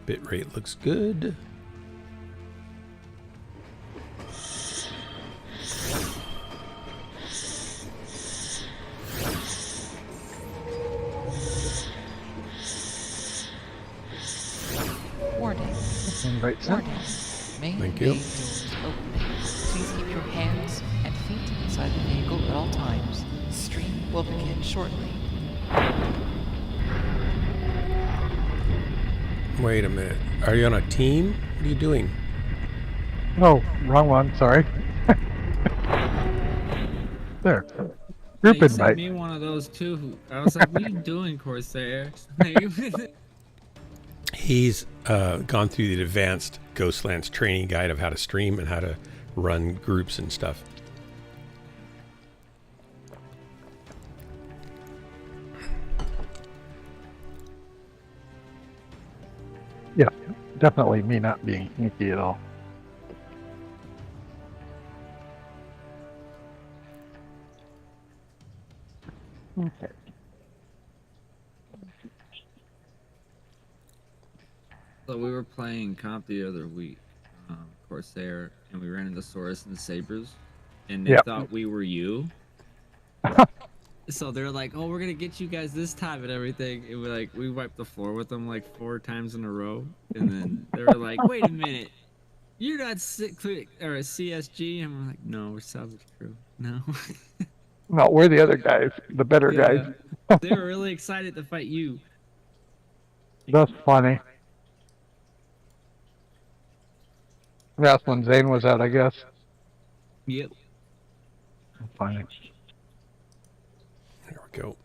Bitrate looks good. Warning. Invite Warning. Main Thank bay you. doors opening. Please keep your hands and feet inside the vehicle at all times. Stream will begin shortly. Wait a minute. Are you on a team? What are you doing? Oh, wrong one. Sorry. There. Yeah, Group you sent invite. me one of those too. I was like, "What are you doing, Corsair?" He's gone through the advanced Ghostlands training guide of how to stream and how to run groups and stuff. Yeah, definitely me not being sneaky at all. Okay. So we were playing comp the other week, Corsair, and we ran into Saurus and the Sabres, and they Yep. thought we were you. So they're like, "Oh, we're gonna get you guys this time and everything." And we wiped the floor with them like 4 times in a row, and then they were like, "Wait a minute, you're not or a CSG?" And we're like, "No, we're Salvage Crew." No. No, we're the other guys, the better guys. They were really excited to fight you. That's funny. That's when Zane was out, I guess. Yep. Funny. There we go.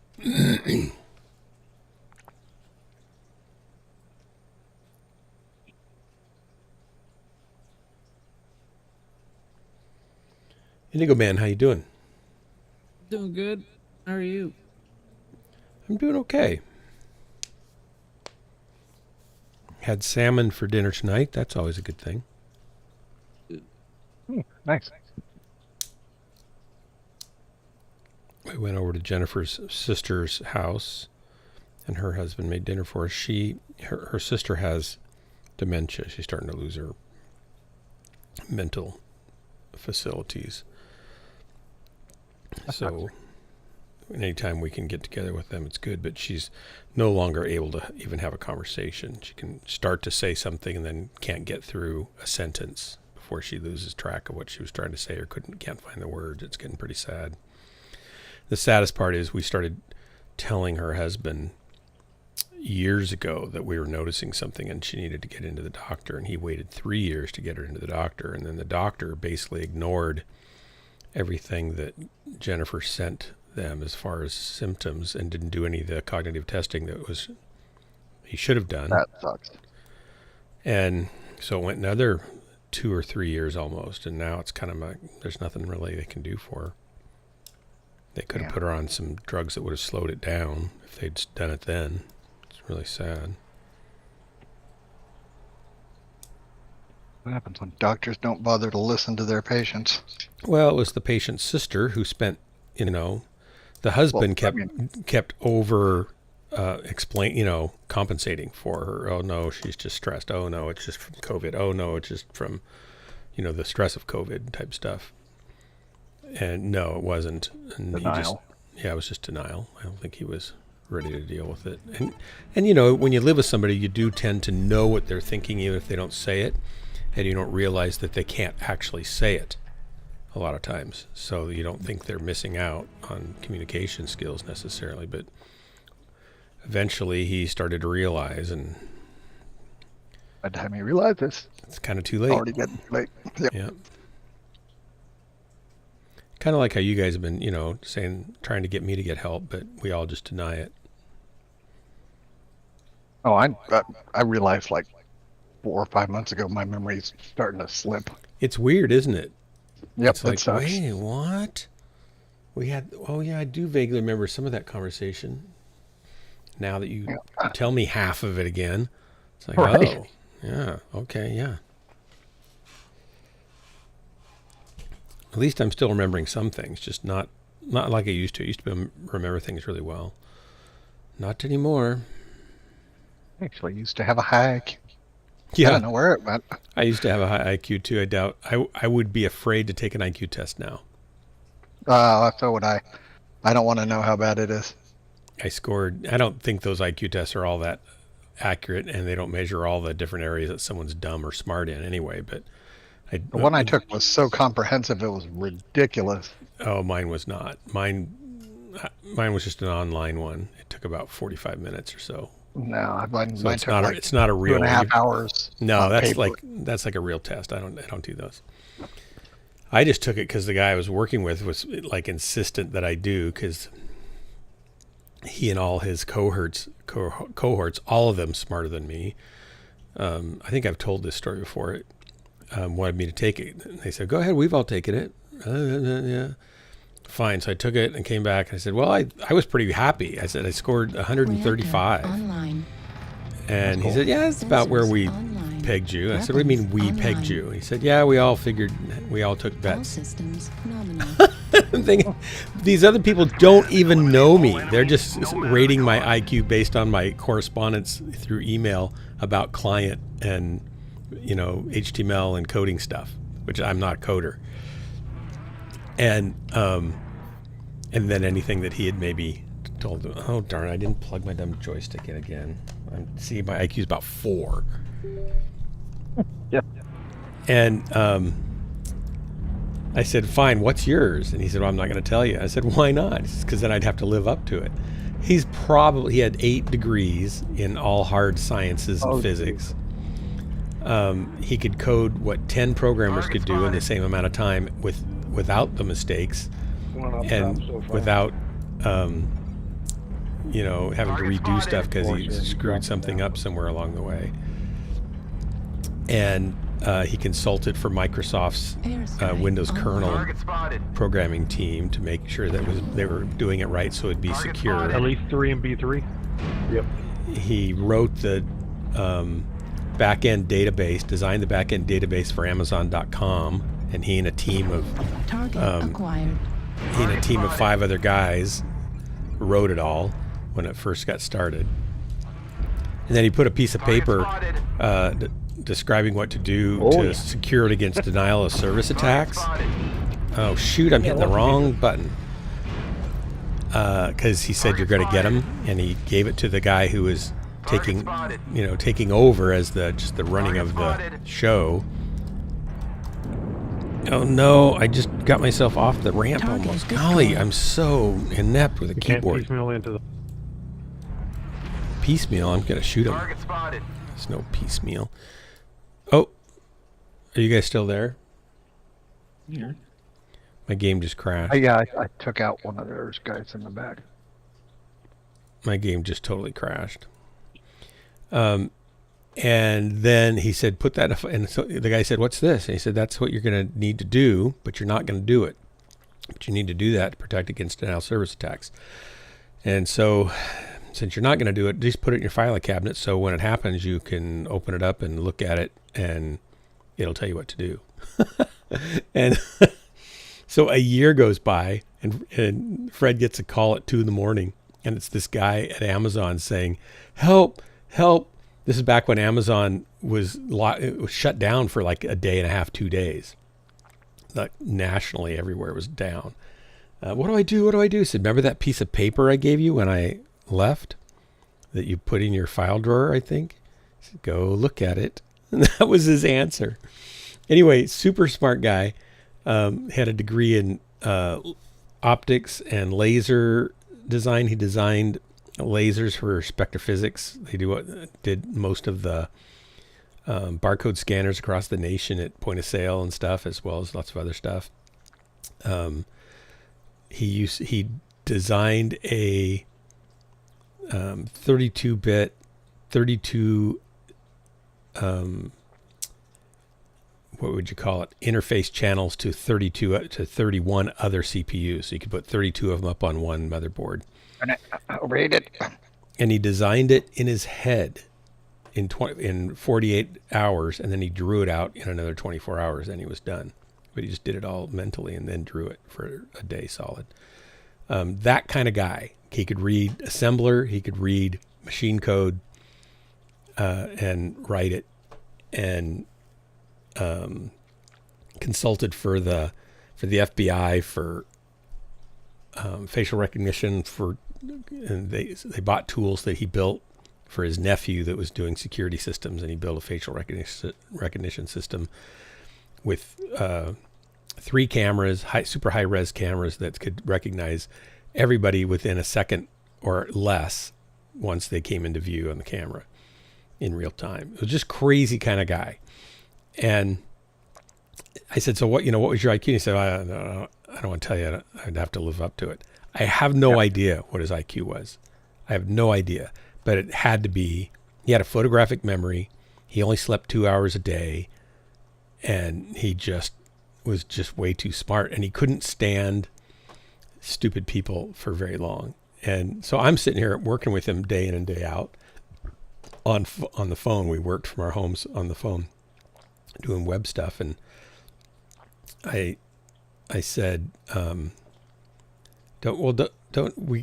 Indigo Man, how you doing? Doing good. How are you? I'm doing okay. Had salmon for dinner tonight. That's always a good thing. Nice. We went over to Jennifer's sister's house, and her husband made dinner for us. Her sister has dementia. She's starting to lose her mental facilities. So anytime we can get together with them, it's good. But she's no longer able to even have a conversation. She can start to say something and then can't get through a sentence before she loses track of what she was trying to say or can't find the words. It's getting pretty sad. The saddest part is we started telling her husband years ago that we were noticing something and she needed to get into the doctor, and he waited 3 years to get her into the doctor, and then the doctor basically ignored everything that Jennifer sent them as far as symptoms and didn't do any of the cognitive testing that he should have done. That sucks. And so it went another 2 or 3 years almost, and now it's kind of like there's nothing really they can do for her. They could have put her on some drugs that would have slowed it down if they'd done it then. It's really sad. What happens when doctors don't bother to listen to their patients? Well, it was the patient's sister who spent, the husband kept over compensating for her. Oh no, she's just stressed. Oh no, it's just from COVID. Oh no, it's just from, the stress of COVID type stuff. And no, it wasn't. And Denial. It was just denial. I don't think he was ready to deal with it. And when you live with somebody, you do tend to know what they're thinking, even if they don't say it, and you don't realize that they can't actually say it a lot of times. So you don't think they're missing out on communication skills necessarily. But eventually he started to realize, and By the time you realize this, it's kind of too late. Already getting late. Yep. Yeah. Kind of like how you guys have been, trying to get me to get help, but we all just deny it. Oh, I realized like 4 or 5 months ago my memory's starting to slip. It's weird, isn't it? Yep, It's like, it sucks. wait, what? I do vaguely remember some of that conversation. Now that you tell me half of it again, it's like, Right. oh, yeah, okay, yeah. At least I'm still remembering some things, just not like I used to. I used to remember things really well. Not anymore. Actually used to have a hack. Yeah. I don't know where it went. I used to have a high IQ too. I doubt I would be afraid to take an IQ test now. So would I. I don't want to know how bad it is. I don't think those IQ tests are all that accurate, and they don't measure all the different areas that someone's dumb or smart in anyway. But The one I took was so comprehensive, it was ridiculous. Oh, mine was not. Mine was just an online one. It took about 45 minutes or so. No, mine So it's took not like it's not a real 2.5 hours. No, on that's paper. that's like a real test. I don't do those. I just took it because the guy I was working with was like insistent that I do, because he and all his cohorts, all of them smarter than me. I think I've told this story before. Wanted me to take it. And they said, "Go ahead, we've all taken it." Yeah. Fine. So I took it and came back. And I said, "Well, I was pretty happy." I said I scored 135. Online. And he said, "Yeah, that's about where we pegged you." I said, "What do you mean we pegged you?" And he said, "Yeah, we all took All bets." systems nominal. I'm thinking, these other people don't even know me. They're just rating my IQ based on my correspondence through email about client and, HTML and coding stuff, which I'm not a coder. And then anything that he had maybe told them. Oh darn! I didn't plug my dumb joystick in again. See, my IQ is about 4. Yeah. And I said, "Fine, what's yours?" And he said, "Well, I'm not going to tell you." I said, "Why not?" Because then I'd have to live up to it. He had 8 degrees in all hard sciences and physics. He could code what 10 programmers could do in the same amount of time without the mistakes and without having to redo stuff because he screwed something up somewhere along the way. And he consulted for Microsoft's Windows kernel programming team to make sure that they were doing it right so it'd be secure. At least 3 and B3. Yep. He wrote the back-end database, designed the back-end database for Amazon.com, and he and a team of Target acquired. 5 other guys wrote it all when it first got started. And then he put a piece of paper describing what to do to secure it against denial of service attacks. Oh shoot, I'm hitting the wrong button. Because he said you're going to get them, and he gave it to the guy who was taking over as the running of the show. Oh no, I just got myself off the ramp almost. Golly, I'm so inept with a keyboard. Piecemeal into the... Piecemeal, I'm going to shoot him. There's no piecemeal. Oh, are you guys still there? Yeah. My game just crashed. Yeah, I took out one of those guys in the back. My game just totally crashed. And then he said, "Put that," and so the guy said, "What's this?" And he said, "That's what you're going to need to do, but you're not going to do it. But you need to do that to protect against denial of service attacks. And so, since you're not going to do it, just put it in your filing cabinet so when it happens, you can open it up and look at it, and it'll tell you what to do." And so a year goes by, and Fred gets a call at 2 a.m, and it's this guy at Amazon saying, "Help, help." This is back when Amazon was shut down for like a day and a half, 2 days. Like nationally, everywhere was down. What do I do? What do I do? He said, "Remember that piece of paper I gave you when I left that you put in your file drawer, I think?" He said, "Go look at it." And that was his answer. Anyway, super smart guy. Had a degree in optics and laser design. He designed lasers for spectrophysics. They did most of the barcode scanners across the nation at point of sale and stuff, as well as lots of other stuff. He designed a 32-bit, 32 what would you call it? Interface channels to 31 other CPUs. So you could put 32 of them up on one motherboard. And I'll read it. And he designed it in his head in 48 hours, and then he drew it out in another 24 hours, and he was done. But he just did it all mentally and then drew it for a day solid. That kind of guy. He could read assembler, he could read machine code, and write it. and consulted for the FBI for facial recognition and they bought tools that he built for his nephew that was doing security systems, and he built a facial recognition system with 3 cameras, super high res cameras that could recognize everybody within a second or less once they came into view on the camera in real time. It was just crazy kind of guy. And I said, so what was your IQ? And he said, I don't want to tell you. I'd have to live up to it. I have no idea what his IQ was. I have no idea, but it had to be, he had a photographic memory. He only slept 2 hours a day, and he was just way too smart, and he couldn't stand stupid people for very long. And so I'm sitting here working with him day in and day out on the phone. We worked from our homes on the phone doing web stuff. And I said,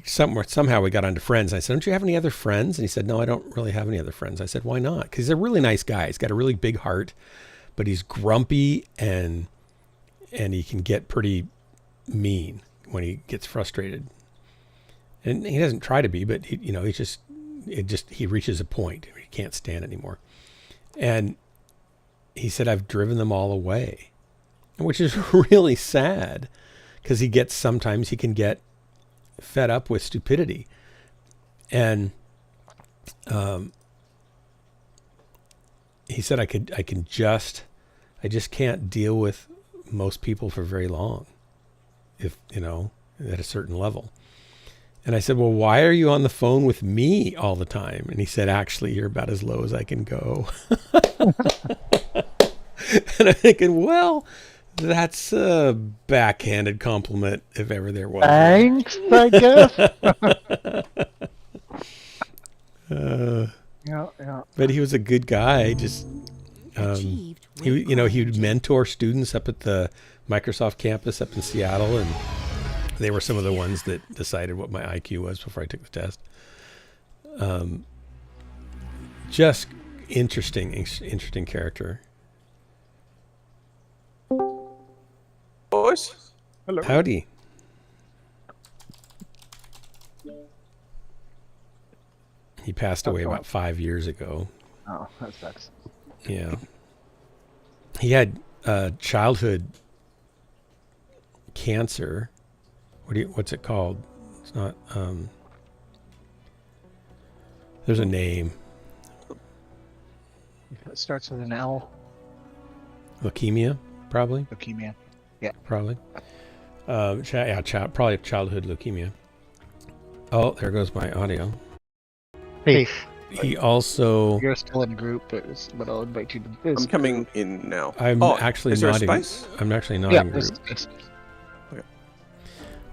somehow we got onto friends. I said, don't you have any other friends? And he said, no, I don't really have any other friends. I said, why not? Because he's a really nice guy. He's got a really big heart, but he's grumpy and he can get pretty mean when he gets frustrated. And he doesn't try to be, but he reaches a point where he can't stand anymore. And he said, I've driven them all away, which is really sad, because sometimes he can get fed up with stupidity. And he said, I just can't deal with most people for very long, if, at a certain level. And I said, well, why are you on the phone with me all the time? And he said, actually, you're about as low as I can go. And I'm thinking, well, that's a backhanded compliment if ever there was. Thanks, I guess. Yeah. But he was a good guy. Just he would mentor students up at the Microsoft campus up in Seattle, and they were some of the ones that decided what my IQ was before I took the test. Just interesting character. Boys, hello. Howdy. He passed away about 5 years ago. Oh, that sucks. Yeah. He had childhood cancer. What's it called? It's not, there's a name. It starts with an L. Leukemia, probably. Leukemia. Yeah. Probably. Probably childhood leukemia. Oh, there goes my audio. Hey, He also... you're still in a group, but I'll invite you to this. I'm coming in now. I'm actually is there not a space? I'm actually not Yeah, in group. it's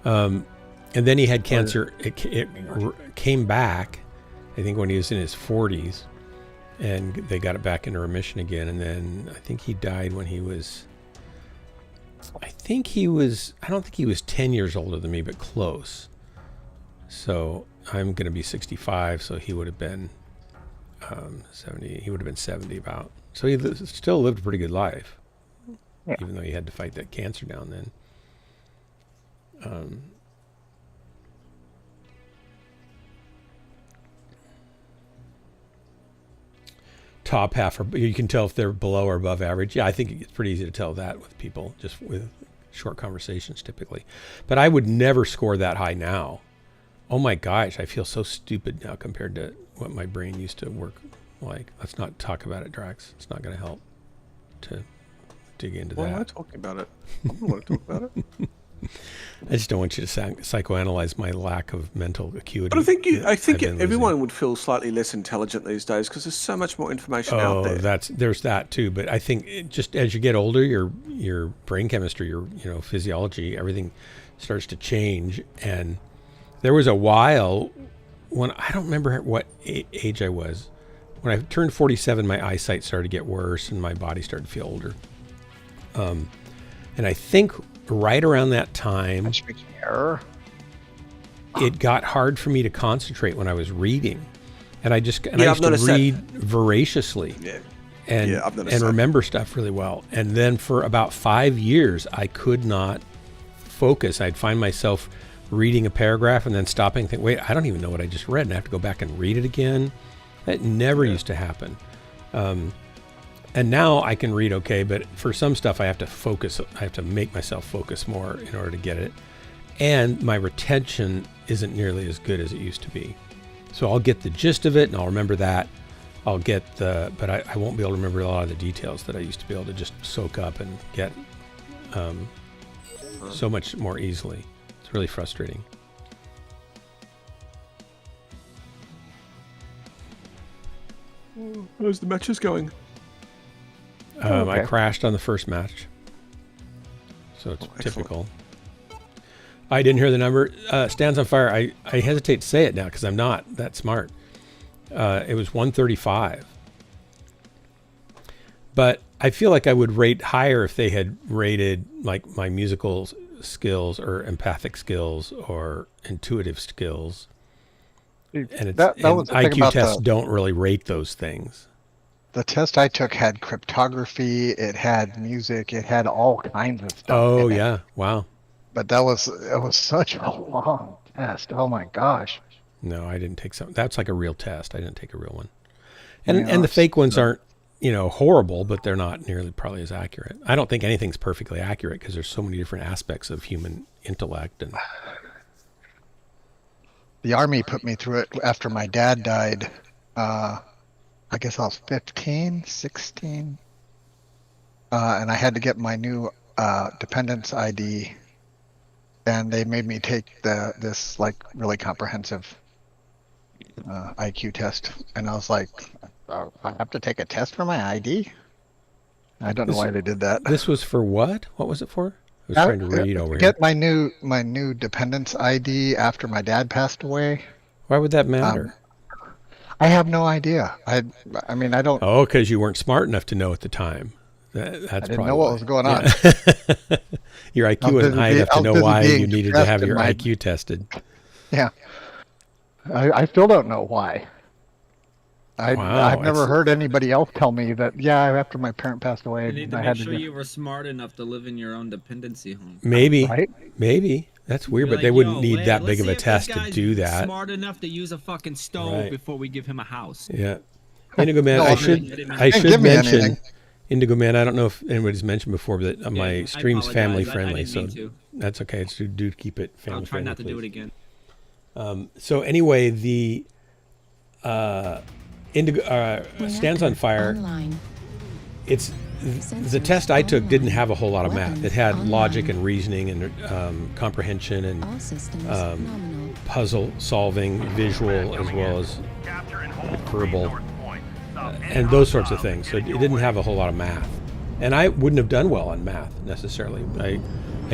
And then he had cancer. It came back, I think, when he was in his 40s, and they got it back into remission again. And then I think he died when he was, I don't think he was 10 years older than me, but close. So I'm going to be 65, so he would have been 70. He would have been 70 about. So he still lived a pretty good life, even though he had to fight that cancer down then. Top half, or you can tell if they're below or above average. Yeah, I think it's pretty easy to tell that with people, just with short conversations typically. But I would never score that high now. Oh my gosh, I feel so stupid now compared to what my brain used to work like. Let's not talk about it, Drax. It's not going to help to dig into Why that. am I talking about it? I don't want to talk about it. I just don't want you to psychoanalyze my lack of mental acuity. But I think I've been everyone losing. would feel slightly less intelligent these days because there's so much more information out there. There's that too. But I think just as you get older, your brain chemistry, your physiology, everything starts to change. And there was a while when I don't remember what age I was. When I turned 47, my eyesight started to get worse and my body started to feel older. And I think right around that time, it got hard for me to concentrate when I was reading, and I used to read voraciously. Yeah. and Yeah, I've noticed that. remember stuff really well. And then for about 5 years, I could not focus. I'd find myself reading a paragraph and then stopping and think, wait, I don't even know what I just read, and I have to go back and read it again. That never used to happen. And now I can read okay, but for some stuff I have to focus. I have to make myself focus more in order to get it. And my retention isn't nearly as good as it used to be. So I'll get the gist of it and I'll remember that. I'll get but I won't be able to remember a lot of the details that I used to be able to just soak up and get so much more easily. It's really frustrating. How's the matches going? I crashed on the first match. So it's excellent. typical. I didn't hear the number. Stands on fire. I hesitate to say it now because I'm not that smart. It was 135. But I feel like I would rate higher if they had rated like my musical skills or empathic skills or intuitive skills. And it's That was the thing IQ about tests don't really rate those things. The test I took had cryptography, it had music, it had all kinds of stuff. Oh in it. yeah, wow. But it was such a long test. Oh my gosh. No, I didn't take some. That's like a real test. I didn't take a real one. And Yeah, and the fake ones aren't, horrible, but they're not nearly probably as accurate. I don't think anything's perfectly accurate because there's so many different aspects of human intellect. And The Army put me through it after my dad died. I guess I was 15, 16. And I had to get my new dependence ID. And they made me take this like really comprehensive IQ test. And I was like, I have to take a test for my ID? I don't know why they did that. this was for what? What was it for? I was trying to read over here. Get my new dependence ID after my dad passed away. Why would that matter? I have no idea. I mean, I don't. Oh, because you weren't smart enough to know at the time. That's I didn't probably know what why. was going on. Yeah. Your IQ I was wasn't busy high being- enough I to was know busy why being you needed to have stressed your in my- IQ tested. Yeah. I still don't know why. Wow, I've never that's- heard anybody else tell me that. Yeah, after my parent passed away, You need to I make had sure to. you were smart enough to live in your own dependency home. Maybe. Right? Maybe. That's weird, You're but they like, wouldn't "Yo, need that let's big of see a if this test to guy's do that. Smart enough to use a fucking stove Right. before we give him a house. Yeah. Indigo Man, No, I I should mean- I Hey, should give me mention anything. Indigo Man, I don't know if anybody's mentioned before, but Yeah, my I stream's apologize. family I friendly, didn't so mean to. that's okay. It's do keep it family I'll try friendly. not to do it please. again. So anyway, the Indigo Stands on Fire. Online. It's the Sensors test I took didn't online. have a whole lot of math. Weapons It had logic online. and reasoning and comprehension and All systems Um, nominal. puzzle solving, visual as well as verbal, and those sorts of things. So it didn't have a whole lot of math, and I wouldn't have done well on math necessarily. I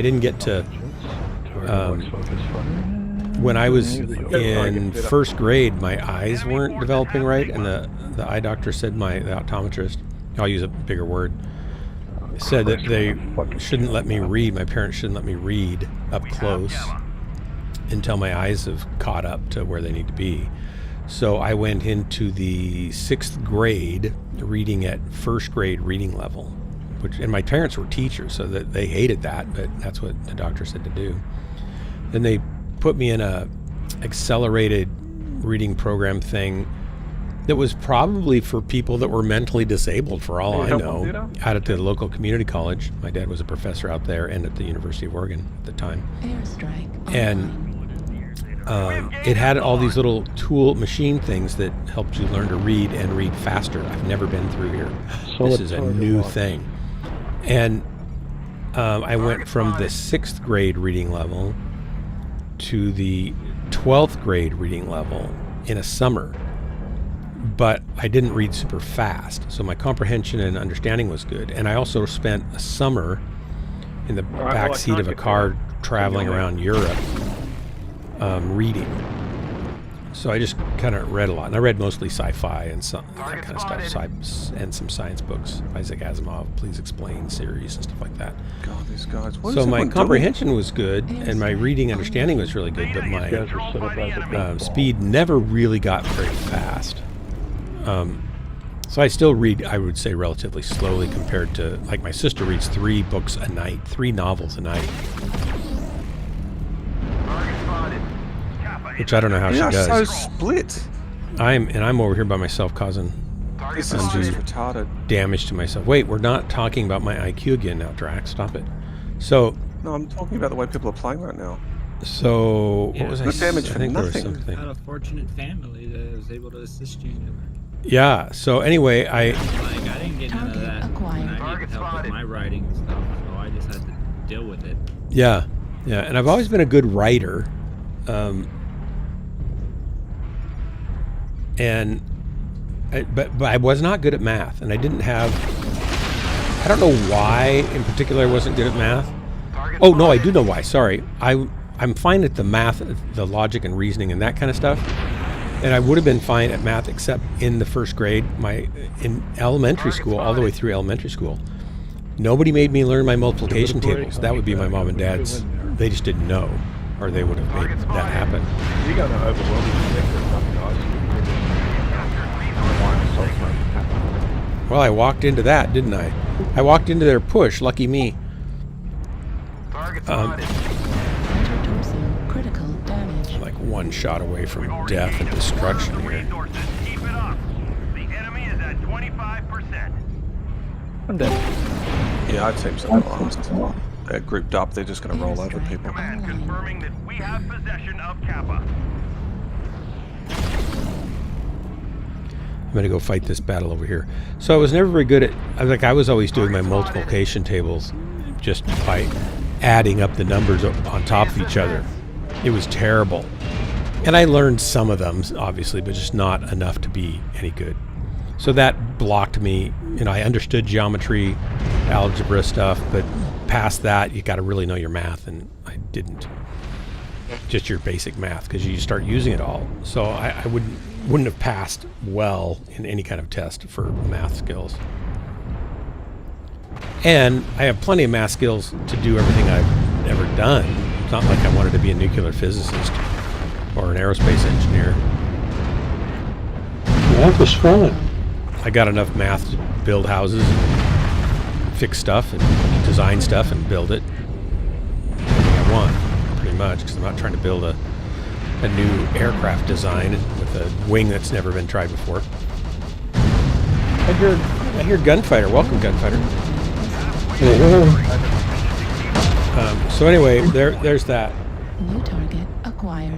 didn't get to when I was in first grade. My eyes weren't developing right, and the eye doctor said the optometrist. I'll use a bigger word. Said that they shouldn't let me read. My parents shouldn't let me read up close until my eyes have caught up to where they need to be. So I went into the 6th grade reading at first grade reading level, and my parents were teachers, so that they hated that, but that's what the doctor said to do. Then they put me in a accelerated reading program thing that was probably for people that were mentally disabled, for all I know, out at the local community college. My dad was a professor out there and at the University of Oregon at the time. Airstrike. And it had all these little tool machine things that helped you learn to read and read faster. I've never been through here. This is a new thing. And I went from the 6th grade reading level to the 12th grade reading level in a summer. But I didn't read super fast, so my comprehension and understanding was good. And I also spent a summer in the back seat of a car traveling around Europe reading. So I just kind of read a lot. And I read mostly sci-fi and that kind of stuff, and some science books. Isaac Asimov, Please Explain series and stuff like that. God, these guys. What is So my everyone doing? comprehension was good, and my reading understanding was really good, but my speed never really got very fast. So I still read, I would say, relatively slowly compared to, like, my sister reads 3 books a night, 3 novels a night. Which I don't know how We she are so does. split. I'm over here by myself causing This is just retarded. damage to myself. Wait, we're not talking about my IQ again now, Drax. Stop it. So, No, I'm talking about the way people are playing right now. what was I Good damage I for think there was nothing. something. Had a fortunate family that was able to assist you. Yeah, so anyway, Like, I didn't get none of that. Acquired. And I needed help with my writing and stuff, so I just had to deal with it. yeah, and I've always been a good writer. But I was not good at math, and I didn't have. I don't know why in particular I wasn't good at math. Oh no, I do know why. Sorry, I'm fine at the math, the logic and reasoning and that kind of stuff, and I would have been fine at math except in the first grade. In elementary school, all the way through elementary school, nobody made me learn my multiplication tables. That would be my mom and dad's. They just didn't know, or they would have made that happen. You got an overwhelming effect or something, guys. Well, I walked into that, didn't I? I walked into their push. Lucky me. Dorsal critical damage. I'm like one shot away from death and destruction here. Keep it up. The enemy is at 25%. I'm dead. Yeah, I'd say so last. They're grouped up. They're just going to roll over people. Command confirming that we have possession of Kappa. I'm gonna go fight this battle over here. So I was never very good at. I was always doing my multiplication tables just by adding up the numbers on top of each other. It was terrible, and I learned some of them obviously, but just not enough to be any good. So that blocked me. I understood geometry, algebra stuff, but past that, you got to really know your math, and I didn't. Just your basic math, because you start using it all. So I wouldn't have passed well in any kind of test for math skills. And I have plenty of math skills to do everything I've ever done. It's not like I wanted to be a nuclear physicist or an aerospace engineer. Math is fun. I got enough math to build houses, and fix stuff, and design stuff, and build it. Anything I want, pretty much, because I'm not trying to build a new aircraft design with a wing that's never been tried before. I hear Gunfighter. Welcome, Gunfighter. So anyway, there's that. New target acquired.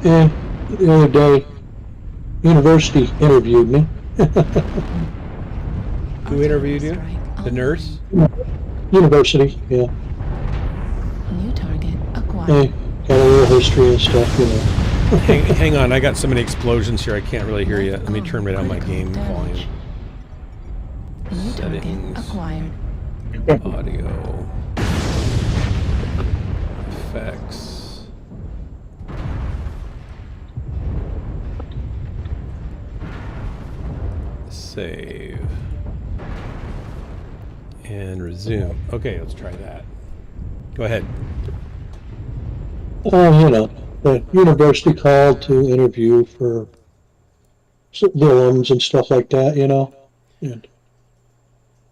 Yeah, the other day, university interviewed me. Who interviewed you? Strike The nurse? University, yeah. New target acquired. Hey, got a little history and stuff, Hang on, I got so many explosions here I can't really hear you. Let me turn down my game volume. New target Settings. acquired. Audio. Effects. Save. And resume. Okay, let's try that. Go ahead. The university called to interview for the alums and stuff like that, and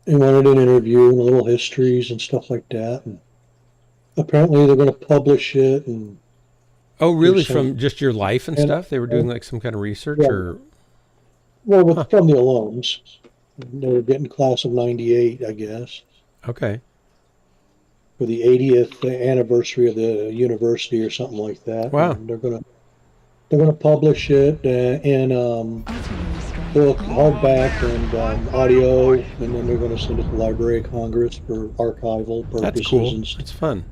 they wanted an interview and little histories and stuff like that, and apparently they're going to publish it. And Oh, really? some- From just your life and and- stuff? They were doing like some kind of research, Yeah. or from the alums, they were getting class of '98, I guess, okay. for the 80th anniversary of the university or something like that. Wow. And they're gonna publish it in Artillery strike. book, hardback, and audio, and then they're going to send it to the Library of Congress for archival purposes. That's cool. And stuff. That's fun.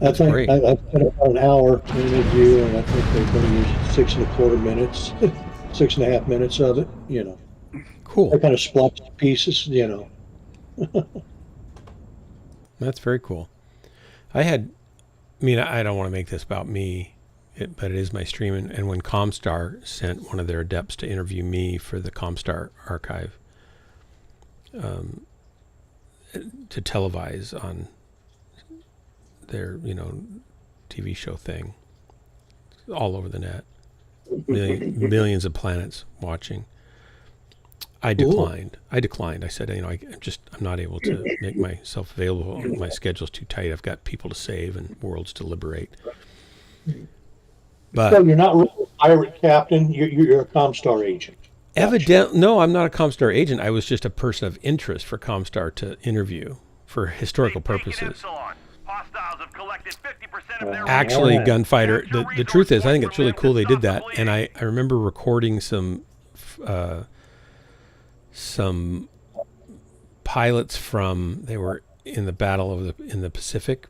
I think great. I spent about an hour to interview, and I think they're going to use 6.25 minutes, 6.5 minutes of it. Cool. They're kind of spliced pieces. That's very cool. I don't want to make this about me, but it is my stream. And when Comstar sent one of their adepts to interview me for the Comstar archive, to televise on their, TV show thing all over the net. millions of planets watching. I declined. I said, I'm not able to make myself available. My schedule's too tight. I've got people to save and worlds to liberate. But So you're not really a pirate captain. You're a Comstar agent. No, I'm not a Comstar agent. I was just a person of interest for Comstar to interview for historical purposes. Actually, Gunfighter, the truth is, I think it's really cool they did that. And I remember recording some pilots they were in the battle in the Pacific.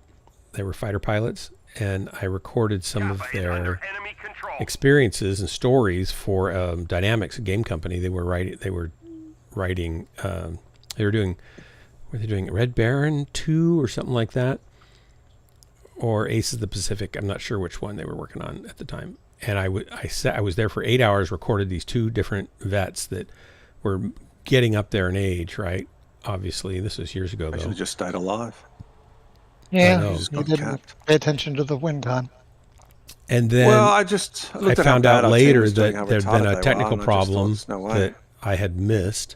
They were fighter pilots. And I recorded some of their experiences and stories for Dynamics, a game company. Were they doing Red Baron 2 or something like that? Or Aces of the Pacific. I'm not sure which one they were working on at the time. And I was there for 8 hours, recorded these two different vets that were getting up there in age, right? Obviously, this was years ago, though. I should have just died alive. Yeah, you didn't pay attention to the WinCon. And then I found out later that there'd been a technical problem that I had missed,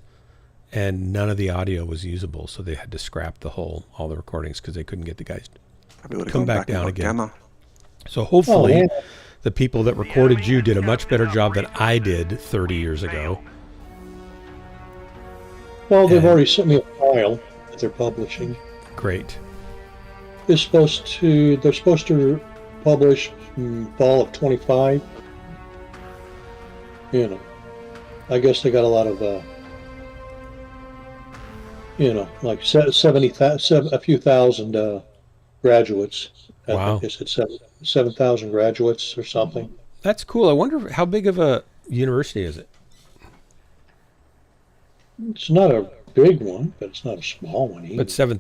and none of the audio was usable, so they had to scrap all the recordings because they couldn't get the guys to come back down again. Gamma. So hopefully the people that recorded you did a much better job than I did 30 years ago. Well, they've already sent me a file that they're publishing. Great. They're supposed to publish fall of 25. I guess they got a lot of like 70,000, a few thousand graduates. Wow. I guess it's 7,000 graduates or something. That's cool. I wonder how big of a university is it? It's not a big one, but it's not a small one either. But 7,000